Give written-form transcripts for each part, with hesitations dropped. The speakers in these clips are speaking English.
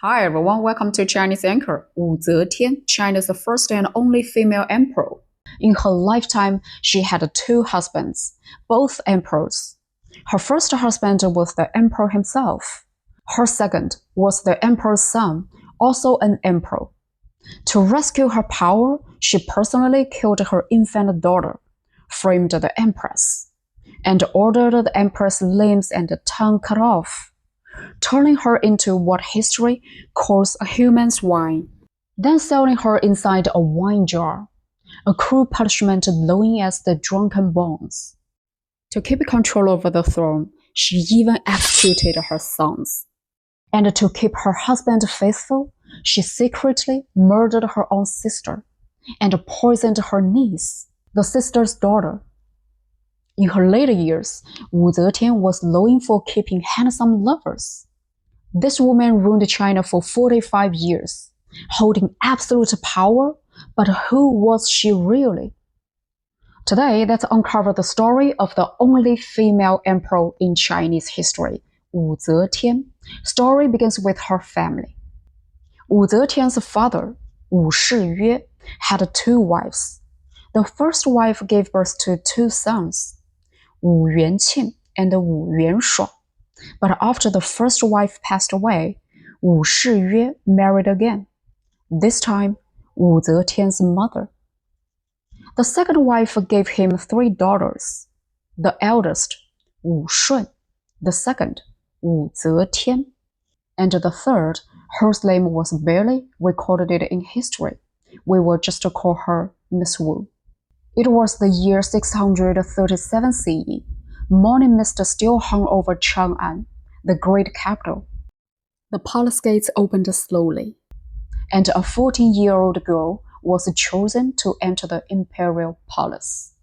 Hi everyone, welcome to Chinese Anchor. Wu Zetian, China's first and only female emperor. In her lifetime, she had two husbands, both emperors. Her first husband was the emperor himself. Her second was the emperor's son, also an emperor. To rescue her power, she personally killed her infant daughter, framed the empress, and ordered the empress' limbs and tongue cut off, turning her into what history calls a human swine, then selling her inside a wine jar, a cruel punishment known as the drunken bones. To keep control over the throne, she even executed her sons. And to keep her husband faithful, she secretly murdered her own sister and poisoned her niece, the sister's daughter. In her later years, Wu Zetian was known for keeping handsome lovers. This woman ruled China for 45 years, holding absolute power, but who was she really? Today, let's uncover the story of the only female emperor in Chinese history, Wu Zetian. Story begins with her family. Wu Zetian's father, Wu Shiyue, had two wives. The first wife gave birth to two sons, Wu Yuanqing and Wu Yuanshuang. But after the first wife passed away, Wu Shiyue married again, this time Wu Zetian's mother. The second wife gave him three daughters, the eldest, Wu Shun, the second, Wu Zetian, and the third, whose name was barely recorded in history. We will just call her Miss Wu. It was the year 637 CE. Morning mist still hung over Qianling, the great capital. The palace gates opened slowly, and a 14-year-old girl was chosen to enter the imperial palace.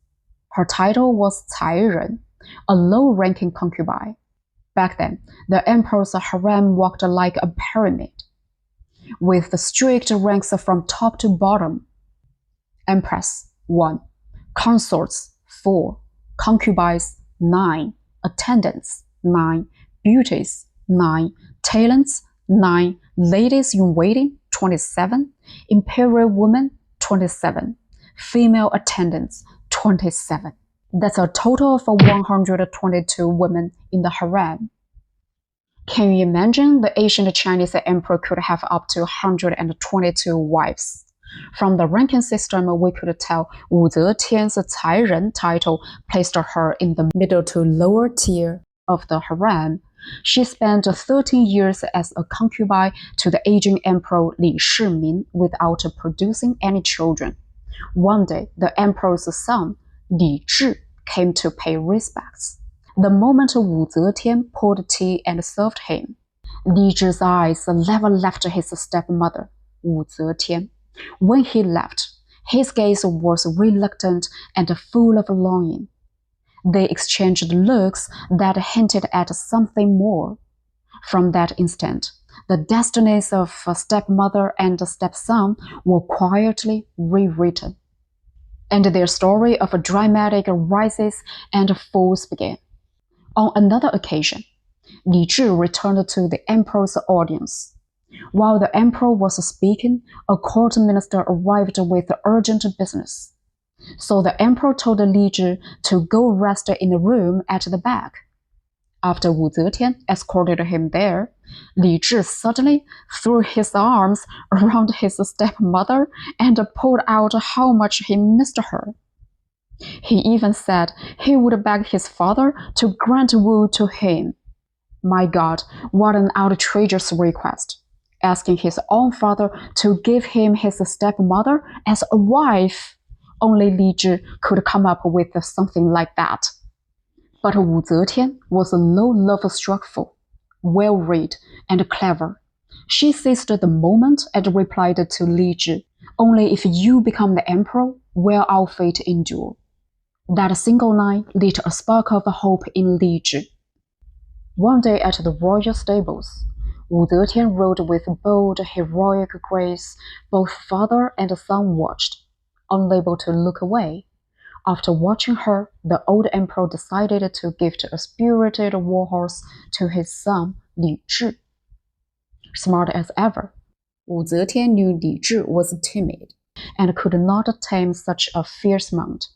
Her title was Cai Ren, a low-ranking concubine. Back then, the emperor's harem walked like a pyramid, with the strict ranks from top to bottom. Empress 1, consorts 4, concubines 9, attendants 9, beauties 9, talents 9, ladies in waiting 27, imperial women 27, female attendants 27. That's a total of 122 women in the harem. Can you imagine the ancient Chinese emperor could have up to 122 wives? From the ranking system, we could tell Wu Zetian's Cai Ren title placed her in the middle to lower tier of the harem. She spent 13 years as a concubine to the aging emperor Li Shimin without producing any children. One day, the emperor's son, Li Zhi, came to pay respects. The moment Wu Zetian poured tea and served him, Li Zhi's eyes never left his stepmother, Wu Zetian. When he left, his gaze was reluctant and full of longing. They exchanged looks that hinted at something more. From that instant, the destinies of stepmother and stepson were quietly rewritten, and their story of dramatic rises and falls began. On another occasion, Li Zhi returned to the emperor's audience. While the emperor was speaking, a court minister arrived with urgent business. So the emperor told Li Zhi to go rest in the room at the back. After Wu Zetian escorted him there, Li Zhi suddenly threw his arms around his stepmother and poured out how much he missed her. He even said he would beg his father to grant Wu to him. My God, what an outrageous request! Asking his own father to give him his stepmother as a wife. Only Li Zhi could come up with something like that. But Wu Zetian was no love-struckful, well-read, and clever. She seized the moment and replied to Li Zhi, "Only if you become the emperor will our fate endure." That single line lit a spark of hope in Li Zhi. One day at the royal stables, Wu Zetian rode with bold, heroic grace. Both father and son watched, unable to look away. After watching her, the old emperor decided to gift a spirited warhorse to his son Li Zhi. smart as ever. Wu Zetian knew Li Zhi was timid and could not tame such a fierce mount.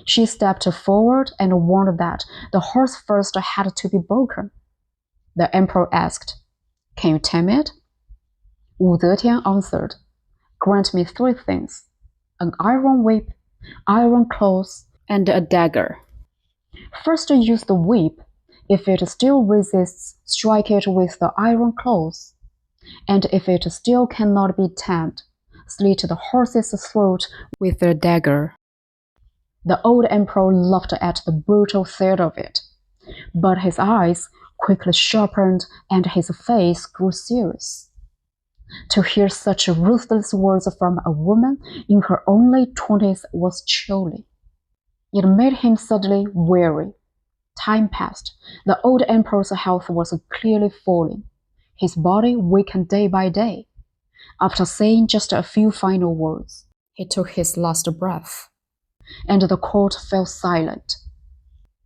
She stepped forward and warned that the horse first had to be broken. The emperor asked, "Can you tame it?" Wu Zetian answered, "Grant me 3 things: an iron whip, iron claws, and a dagger. First use the whip. If it still resists, strike it with the iron claws. And if it still cannot be tamed, slit the horse's throat with the dagger." The old emperor laughed at the brutal thought of it, but his eyes quickly sharpened and his face grew serious. To hear such ruthless words from a woman in her only 20s was chilling. It made him suddenly weary. Time passed. The old emperor's health was clearly falling. His body weakened day by day. After saying just a few final words, he took his last breath, and the court fell silent.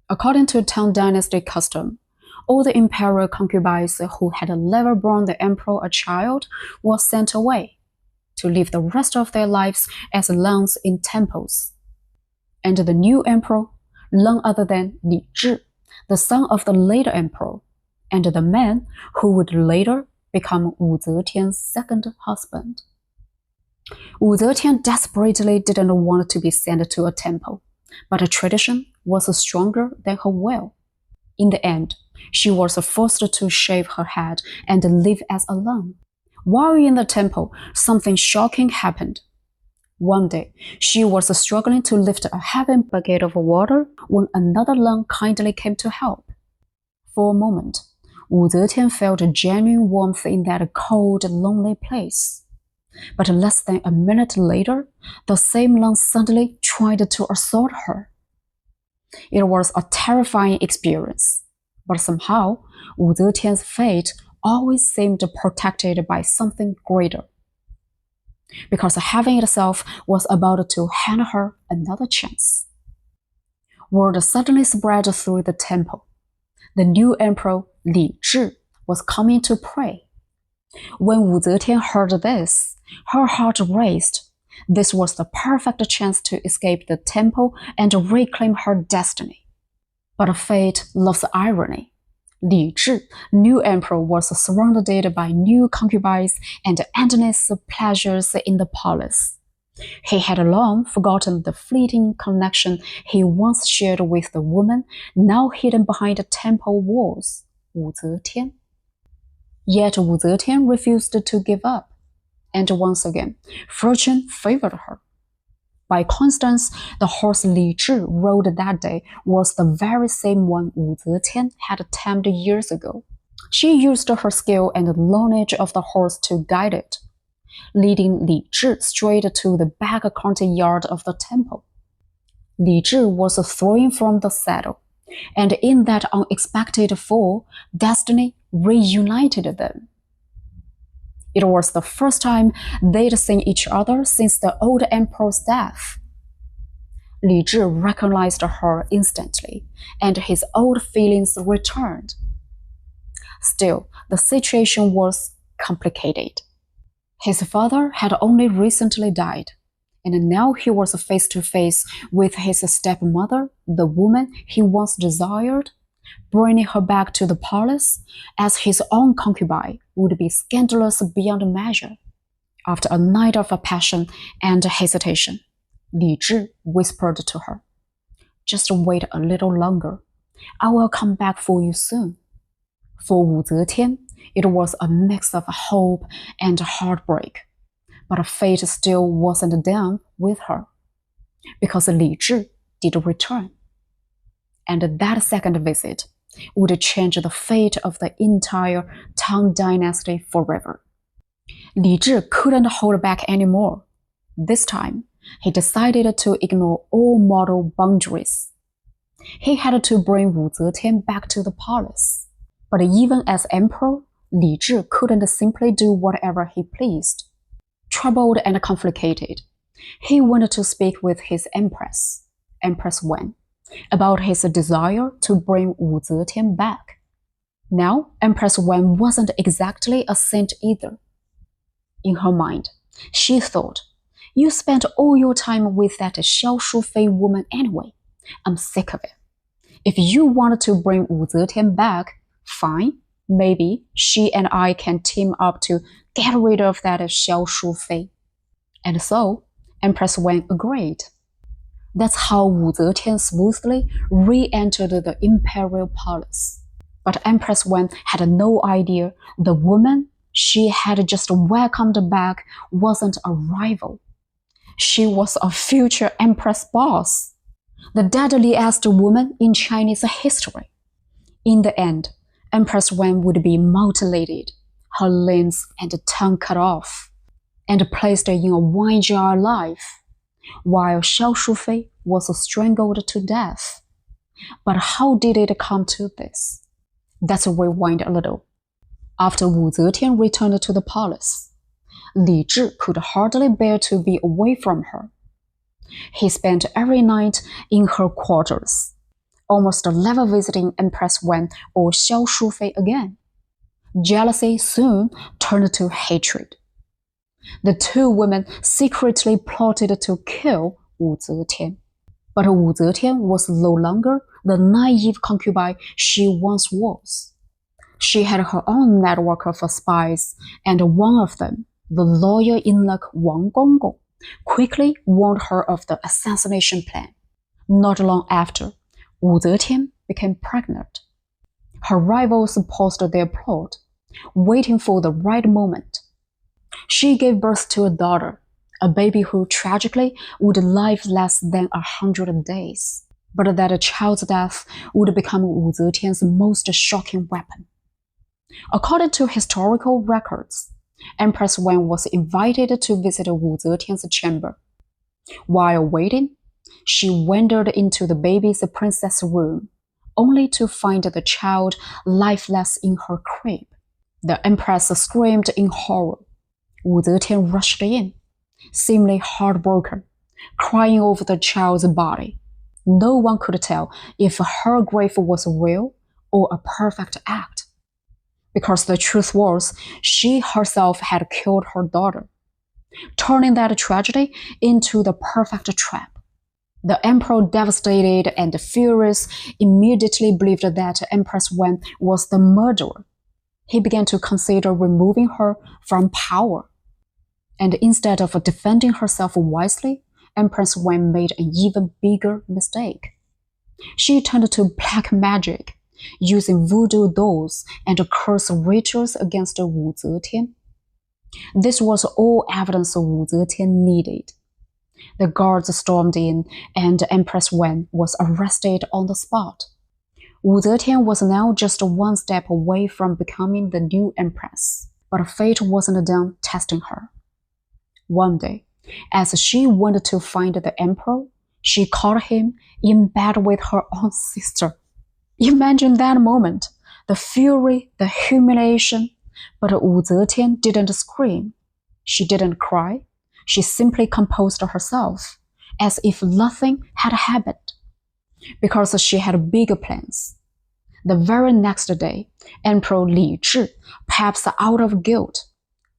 According to Tang Dynasty custom, all the imperial concubines who had never borne the emperor a child were sent away to live the rest of their lives as nuns in temples. And the new emperor, none other than Li Zhi, the son of the later emperor, and the man who would later become Wu Zetian's second husband. Wu Zetian desperately didn't want to be sent to a temple, but a tradition was stronger than her will. In the end, she was forced to shave her head and live as a nun. While in the temple, something shocking happened. One day, she was struggling to lift a heavy bucket of water when another nun kindly came to help. For a moment, Wu Zetian felt genuine warmth in that cold, lonely place. But less than a minute later, the same nun suddenly tried to assault her. It was a terrifying experience, but somehow Wu Zetian's fate always seemed protected by something greater, because heaven itself was about to hand her another chance. Word suddenly spread through the temple. The new emperor Li Zhi was coming to pray. When Wu Zetian heard this, her heart raced. This was the perfect chance to escape the temple and reclaim her destiny. But fate loves irony. Li Zhi, new emperor, was surrounded by new concubines and endless pleasures in the palace. He had long forgotten the fleeting connection he once shared with the woman now hidden behind the temple walls, Wu Zetian. Yet Wu Zetian refused to give up, and once again, fortune favored her. By coincidence, the horse Li Zhi rode that day was the very same one Wu Zetian had tamed years ago. She used her skill and knowledge of the horse to guide it, leading Li Zhi straight to the back courtyard of the temple. Li Zhi was thrown from the saddle, and in that unexpected fall, destiny reunited them. It was the first time they'd seen each other since the old emperor's death. Li Zhi recognized her instantly, and his old feelings returned. Still, the situation was complicated. His father had only recently died, and now he was face to face with his stepmother, the woman he once desired. Bringing her back to the palace as his own concubine would be scandalous beyond measure. After a night of passion and hesitation, Li Zhi whispered to her, "Just wait a little longer. I will come back for you soon." For Wu Zetian, it was a mix of hope and heartbreak, but fate still wasn't done with her, because Li Zhi did return. And that second visit would change the fate of the entire Tang Dynasty forever. Li Zhi couldn't hold back anymore. This time, he decided to ignore all moral boundaries. He had to bring Wu Zetian back to the palace. But even as emperor, Li Zhi couldn't simply do whatever he pleased. Troubled and complicated, he went to speak with his empress, Empress Wen, about his desire to bring Wu Zetian back. Now, Empress Wen wasn't exactly a saint either. In her mind, she thought, you spent all your time with that Xiao Shufei woman anyway. I'm sick of it. If you wanted to bring Wu Zetian back, fine. Maybe she and I can team up to get rid of that Xiao Shufei. And so, Empress Wen agreed. That's how Wu Zetian smoothly re-entered the imperial palace. But Empress Wen had no idea the woman she had just welcomed back wasn't a rival. She was a future empress boss, the deadliest woman in Chinese history. In the end, Empress Wen would be mutilated, her limbs and tongue cut off, and placed in a wine jar alive, while Xiao Shufei was strangled to death. But how did it come to this? Let's rewind a little. After Wu Zetian returned to the palace, Li Zhi could hardly bear to be away from her. He spent every night in her quarters, almost never visiting Empress Wen or Xiao Shufei again. Jealousy soon turned to hatred. The two women secretly plotted to kill Wu Zetian. But Wu Zetian was no longer the naive concubine she once was. She had her own network of spies, and one of them, the lawyer in-law Wang Gonggong, quickly warned her of the assassination plan. Not long after, Wu Zetian became pregnant. Her rivals paused their plot, waiting for the right moment. She gave birth to a daughter, a baby who tragically would live less than 100 days. But that child's death would become Wu Zetian's most shocking weapon. According to historical records, Empress Wen was invited to visit Wu Zetian's chamber. While waiting, she wandered into the baby's princess room, only to find the child lifeless in her crib. The empress screamed in horror. Wu Zetian rushed in, seemingly heartbroken, crying over the child's body. No one could tell if her grief was real or a perfect act, because the truth was she herself had killed her daughter, turning that tragedy into the perfect trap. The emperor, devastated and furious, immediately believed that Empress Wen was the murderer. He began to consider removing her from power. And instead of defending herself wisely, Empress Wen made an even bigger mistake. She turned to black magic, using voodoo dolls and curse rituals against Wu Zetian. This was all evidence Wu Zetian needed. The guards stormed in, and Empress Wen was arrested on the spot. Wu Zetian was now just one step away from becoming the new empress, but fate wasn't done testing her. One day, as she wanted to find the emperor, she caught him in bed with her own sister. Imagine that moment, the fury, the humiliation. But Wu Zetian didn't scream. She didn't cry. She simply composed herself, as if nothing had happened, because she had bigger plans. The very next day, Emperor Li Zhi, perhaps out of guilt,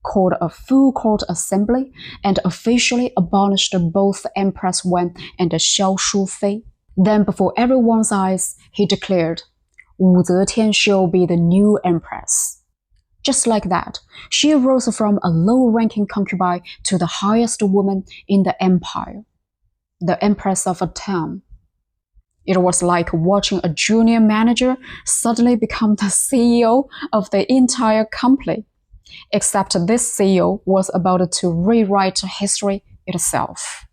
called a full court assembly and officially abolished both Empress Wen and Xiao Shufei. Then, before everyone's eyes, he declared, Wu Zetian shall be the new empress. Just like that, she rose from a low-ranking concubine to the highest woman in the empire, the Empress of a town. It was like watching a junior manager suddenly become the CEO of the entire company, except this CEO was about to rewrite history itself.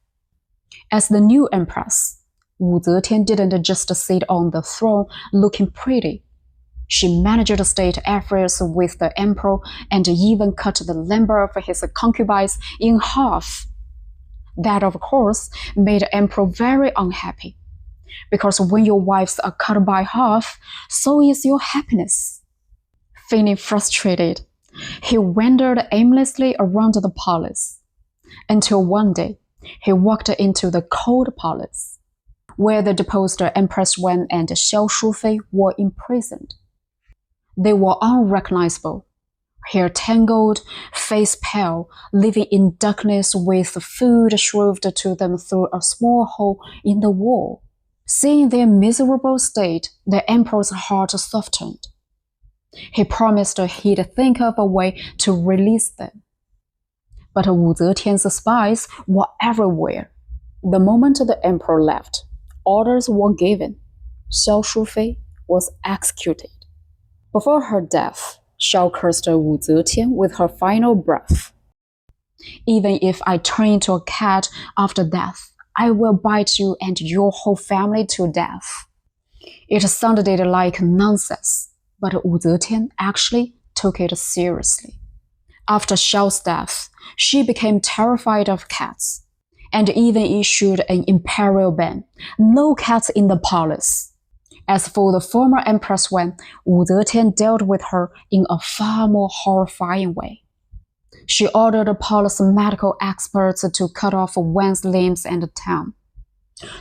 As the new empress, Wu Zetian didn't just sit on the throne looking pretty. She managed state affairs with the emperor and even cut the number of his concubines in half. That, of course, made the emperor very unhappy, because when your wives are cut by half, so is your happiness. Feeling frustrated, he wandered aimlessly around the palace, until one day he walked into the cold palace, where the deposed Empress Wen and Xiao Shufei were imprisoned. They were unrecognizable, hair tangled, face pale, living in darkness with food shoved to them through a small hole in the wall. Seeing their miserable state, the emperor's heart softened. He promised he'd think of a way to release them. But Wu Zetian's spies were everywhere. The moment the emperor left, orders were given. Xiao Shufei was executed. Before her death, Xiao cursed Wu Zetian with her final breath. Even if I turn into a cat after death, I will bite you and your whole family to death. It sounded like nonsense, but Wu Zetian actually took it seriously. After Xiao's death, she became terrified of cats, and even issued an imperial ban, no cats in the palace. As for the former Empress Wen, Wu Zetian dealt with her in a far more horrifying way. She ordered palace medical experts to cut off Wen's limbs and tongue,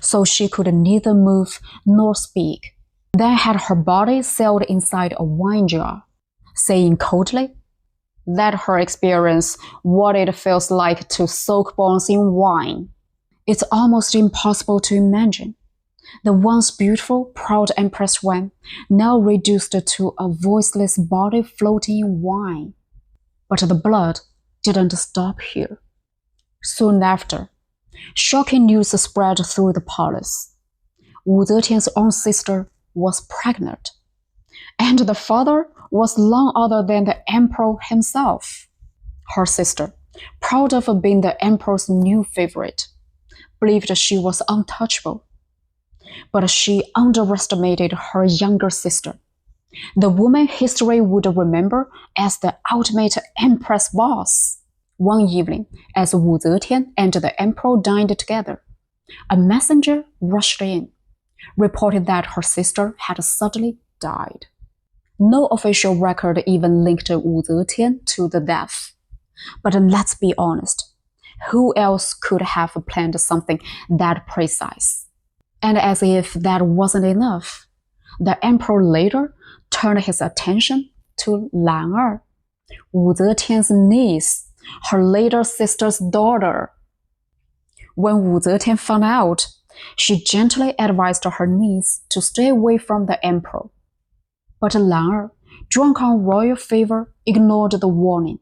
so she could neither move nor speak, then had her body sealed inside a wine jar, saying coldly, "Let her experience what it feels like to soak bones in wine." It's almost impossible to imagine. The once beautiful, proud Empress Wen, now reduced to a voiceless body floating in wine. But the blood didn't stop here. Soon after, shocking news spread through the palace. Wu Zetian's own sister was pregnant, and the father was none other than the emperor himself. Her sister, proud of being the emperor's new favorite, believed she was untouchable. But she underestimated her younger sister, the woman history would remember as the ultimate empress boss. One evening, as Wu Zetian and the emperor dined together, a messenger rushed in, reported that her sister had suddenly died. No official record even linked Wu Zetian to the death. But let's be honest, who else could have planned something that precise? And as if that wasn't enough, the emperor later turned his attention to Lan Er, Wu Zetian's niece, her later sister's daughter. When Wu Zetian found out, she gently advised her niece to stay away from the emperor. But Lan Er, drunk on royal favor, ignored the warning,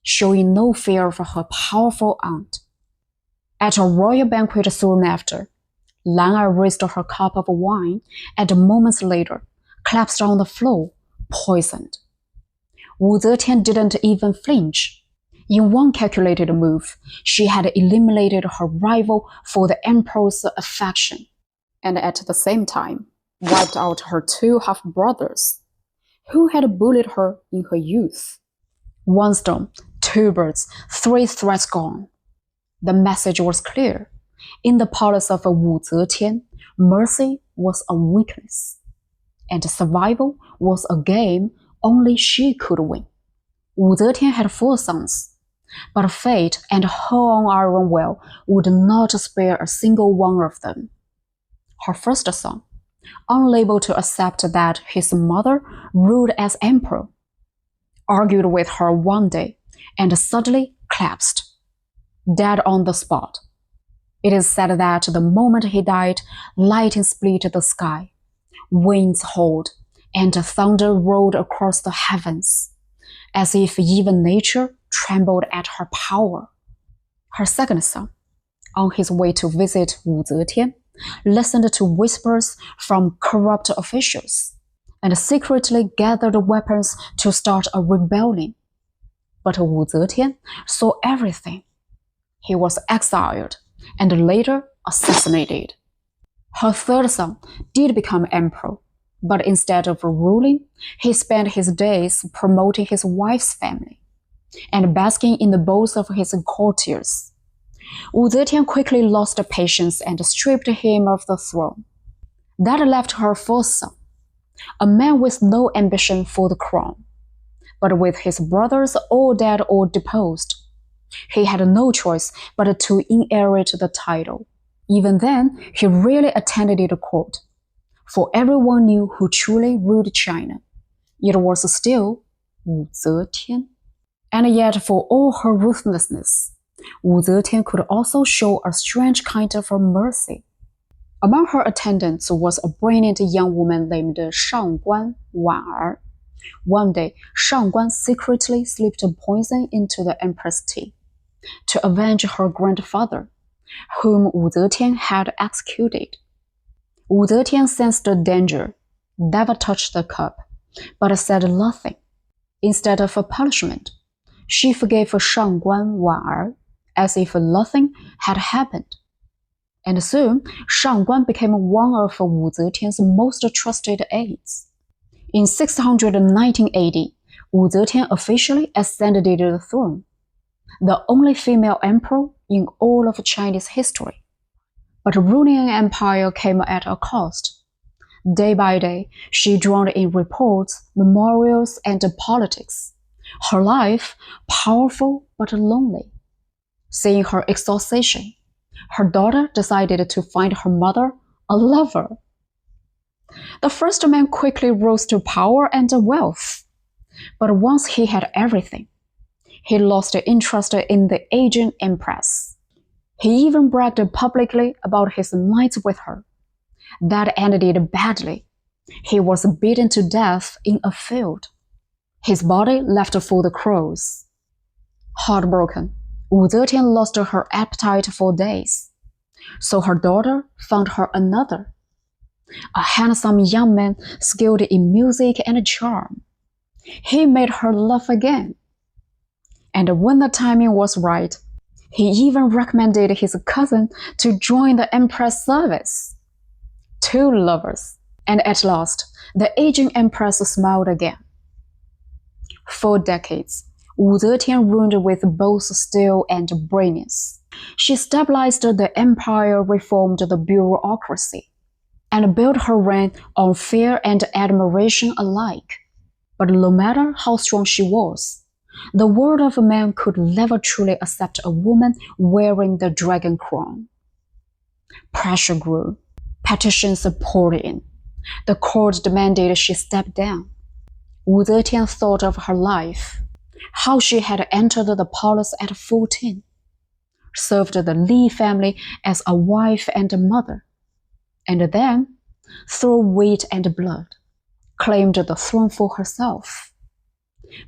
showing no fear for her powerful aunt. At a royal banquet soon after, Lan Er raised her cup of wine and moments later collapsed on the floor, poisoned. Wu Zetian didn't even flinch. In one calculated move, she had eliminated her rival for the emperor's affection, and at the same time wiped out her two half-brothers, who had bullied her in her youth. One stone, two birds, three threats gone. The message was clear. In the palace of Wu Zetian, mercy was a weakness, and survival was a game only she could win. Wu Zetian had 4 sons, but fate and her own iron will would not spare a single one of them. Her first son, unable to accept that his mother ruled as emperor, argued with her one day and suddenly collapsed, dead on the spot. It is said that the moment he died, lightning split the sky, winds howled, and thunder rolled across the heavens, as if even nature trembled at her power. Her second son, on his way to visit Wu Zetian, listened to whispers from corrupt officials, and secretly gathered weapons to start a rebellion. But Wu Zetian saw everything. He was exiled and later assassinated. Her third son did become emperor, but instead of ruling, he spent his days promoting his wife's family and basking in the boast of his courtiers. Wu Zetian quickly lost patience and stripped him of the throne. That left her fourth son, a man with no ambition for the crown, but with his brothers all dead or deposed. He had no choice but to inherit the title. Even then, he rarely attended the court, for everyone knew who truly ruled China. It was still Wu Zetian. And yet, for all her ruthlessness, Wu Zetian could also show a strange kind of mercy. Among her attendants was a brilliant young woman named Shangguan Wan'er. One day, Shangguan secretly slipped poison into the empress tea to avenge her grandfather, whom Wu Zetian had executed. Wu Zetian sensed the danger, never touched the cup, but said nothing. Instead of a punishment, she forgave Shangguan Wan'er as if nothing had happened. And soon, Shangguan became one of Wu Zetian's most trusted aides. In 619 AD, Wu Zetian officially ascended the throne, the only female emperor in all of Chinese history. But ruling an empire came at a cost. Day by day, she drowned in reports, memorials, and politics. Her life, powerful but lonely. Seeing her exhaustion, her daughter decided to find her mother a lover. The first man quickly rose to power and wealth, but once he had everything, he lost interest in the aging empress. He even bragged publicly about his nights with her. That ended badly. He was beaten to death in a field. His body left for the crows. Heartbroken, Wu Zetian lost her appetite for days. So her daughter found her another, a handsome young man skilled in music and charm. He made her love again. And when the timing was right, he even recommended his cousin to join the empress service. Two lovers, and at last, the aging empress smiled again. For decades, Wu Zetian ruled with both skill and brilliance. She stabilized the empire, reformed the bureaucracy, and built her reign on fear and admiration alike. But no matter how strong she was, the world of man could never truly accept a woman wearing the dragon crown. Pressure grew. Petitions poured in. The court demanded she step down. Wu Zetian thought of her life, how she had entered the palace at 14, served the Li family as a wife and a mother, and then, through weight and blood, claimed the throne for herself.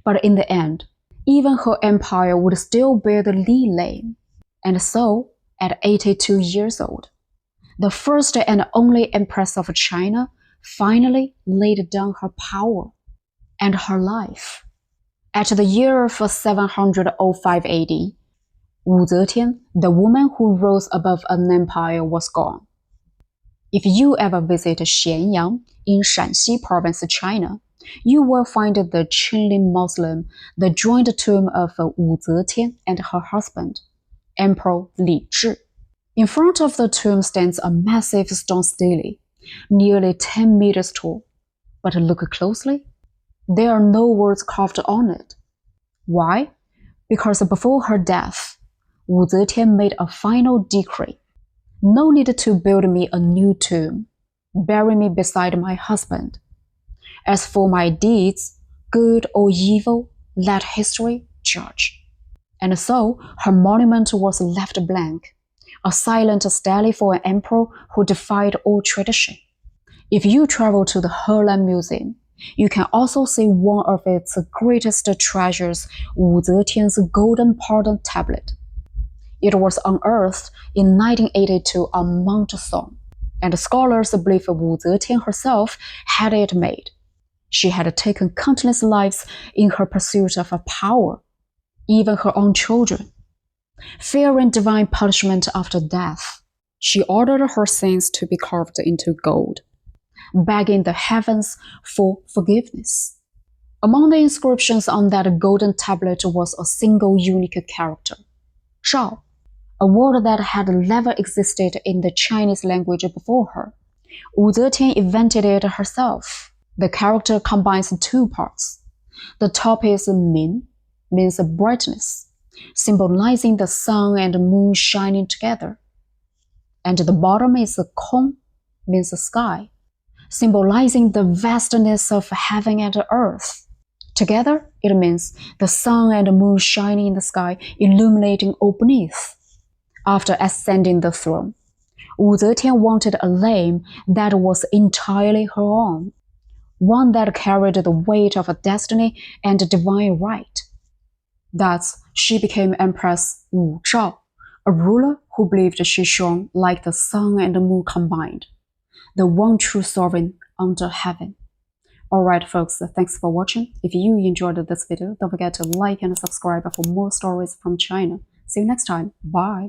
But in the end, even her empire would still bear the Li name, and so, at 82 years old, the first and only Empress of China finally laid down her power and her life. At the year of 705 AD, Wu Zetian, the woman who rose above an empire, was gone. If you ever visit Xianyang in Shanxi province, China, you will find the Qianling Mausoleum, the joint tomb of Wu Zetian and her husband, Emperor Li Zhi. In front of the tomb stands a massive stone stele, nearly 10 meters tall. But look closely, there are no words carved on it. Why? Because before her death, Wu Zetian made a final decree. No need to build me a new tomb. Bury me beside my husband. As for my deeds, good or evil, let history judge. And so her monument was left blank, a silent stele for an emperor who defied all tradition. If you travel to the Henan Museum, you can also see one of its greatest treasures, Wu Zetian's golden pardon tablet. It was unearthed in 1982 on Mount Song, and scholars believe Wu Zetian herself had it made. She had taken countless lives in her pursuit of power, even her own children. Fearing divine punishment after death, she ordered her sins to be carved into gold, begging the heavens for forgiveness. Among the inscriptions on that golden tablet was a single unique character, Zhao, a word that had never existed in the Chinese language before her. Wu Zetian invented it herself. The character combines two parts. The top is Min, means brightness, symbolizing the sun and moon shining together. And the bottom is Kong, means sky, symbolizing the vastness of heaven and earth. Together, it means the sun and the moon shining in the sky, illuminating all beneath. After ascending the throne, Wu Zetian wanted a name that was entirely her own, one that carried the weight of a destiny and a divine right. Thus, she became Empress Wu Zhao, a ruler who believed she shone like the sun and the moon combined, the one true sovereign under heaven. Alright folks, thanks for watching. If you enjoyed this video, don't forget to like and subscribe for more stories from China. See you next time. Bye.